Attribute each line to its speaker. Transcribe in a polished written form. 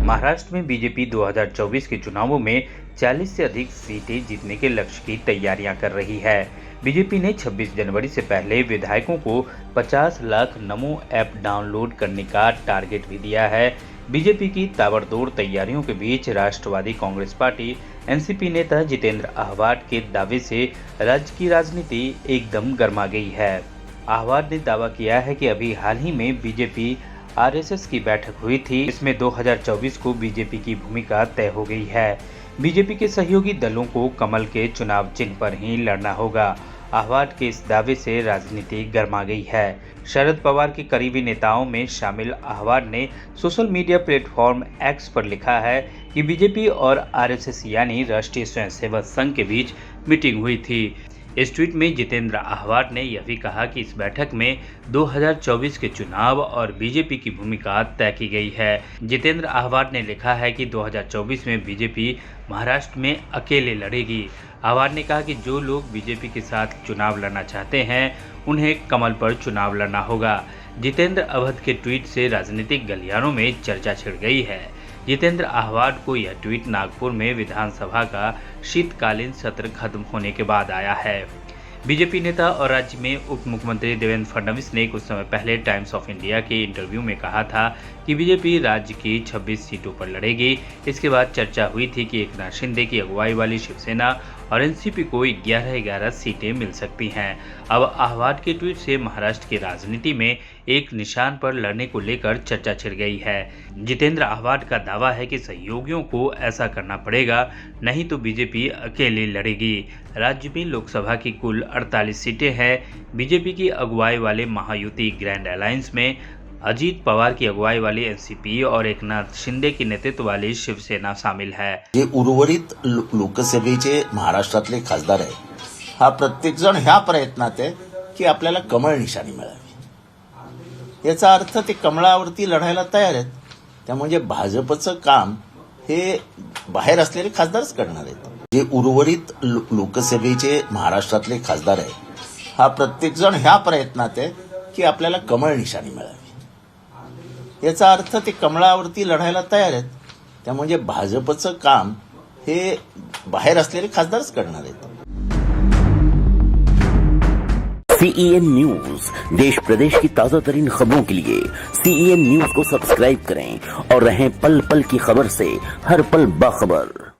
Speaker 1: महाराष्ट्र में बीजेपी 2024 के चुनावों में 40 से अधिक सीटें जीतने के लक्ष्य की तैयारियां कर रही है। बीजेपी ने 26 जनवरी से पहले विधायकों को 50 लाख नमो ऐप डाउनलोड करने का टारगेट भी दिया है। बीजेपी की ताबड़तोड़ तैयारियों के बीच राष्ट्रवादी कांग्रेस पार्टी एनसीपी नेता जितेंद्र आहवाट के दावे से राज्य की राजनीति एकदम गर्मा गई है। आहवाट ने दावा किया है कि अभी हाल ही में बीजेपी आरएसएस की बैठक हुई थी। इसमें 2024 को बीजेपी की भूमिका तय हो गई है। बीजेपी के सहयोगी दलों को कमल के चुनाव चिन्ह पर ही लड़ना होगा। आहवाट के इस दावे से राजनीति गर्मा गई है। शरद पवार के करीबी नेताओं में शामिल आहवाट ने सोशल मीडिया प्लेटफॉर्म एक्स पर लिखा है कि बीजेपी और आरएसएस यानी राष्ट्रीय स्वयंसेवक संघ के बीच मीटिंग हुई थी। इस ट्वीट में जितेंद्र आहवाट ने यह भी कहा कि इस बैठक में 2024 के चुनाव और बीजेपी की भूमिका तय की गई है। जितेंद्र आहवाट ने लिखा है कि 2024 में बीजेपी महाराष्ट्र में अकेले लड़ेगी। आहवाट ने कहा कि जो लोग बीजेपी के साथ चुनाव लड़ना चाहते हैं उन्हें कमल पर चुनाव लड़ना होगा। जितेंद्र अवध के ट्वीट से राजनीतिक गलियारों में चर्चा छिड़ गई है। जितेंद्र आहवाट को यह ट्वीट नागपुर में विधानसभा का शीतकालीन सत्र खत्म होने के बाद आया है। बीजेपी नेता और राज्य में उप मुख्यमंत्री देवेंद्र फडणवीस ने कुछ समय पहले टाइम्स ऑफ इंडिया के इंटरव्यू में कहा था कि बीजेपी राज्य की 26 सीटों पर लड़ेगी। इसके बाद चर्चा हुई थी कि एकनाथ शिंदे की अगुवाई वाली शिवसेना और एनसीपी को 11-11 सीटें मिल सकती हैं। अब आहवाट के ट्वीट से महाराष्ट्र की राजनीति में एक निशान पर लड़ने को लेकर चर्चा छिड़ गई है। जितेंद्र आहवाट का दावा है कि सहयोगियों को ऐसा करना पड़ेगा, नहीं तो बीजेपी अकेले लड़ेगी। राज्य में लोकसभा की कुल 48 सीटें हैं। बीजेपी की अगुवाई वाले महायुति ग्रैंड अलायंस में अजित पवार की अगुवाई वाली एनसीपी और एकनाथ शिंदे की नेतृत्व वाली शिवसेना शामिल है।
Speaker 2: जे उर्वरित लोकसभेचे महाराष्ट्रातले खासदार आहे, हा प्रत्येक जण ह्या प्रयत्नात आहे की आपल्याला कमळ निशाणी मिळावी। याचा अर्थ ते कमळावरती लढायला तयार आहेत। त्यामुळे भाजपचं काम हे बाहेर असलेले खासदारच करणार आहेत। जे उर्वरित लोकसभेचे महाराष्ट्रातले खासदार आहे, हा प्रत्येक जण ह्या प्रयत्नात आहे की आपल्याला कमळ निशाणी मिळावी। याचा अर्थ ते कमळावरती लढायला तयार आहेत। त्यामुळे भाजपचं काम हे बाहेर असलेले खासदारच करणार आहेत।
Speaker 3: CEN न्यूज देश प्रदेश की ताजा तरीन खबरों के लिए CEN न्यूज को सब्सक्राइब करें और रहें पल पल की खबर से हर पल बाखबर।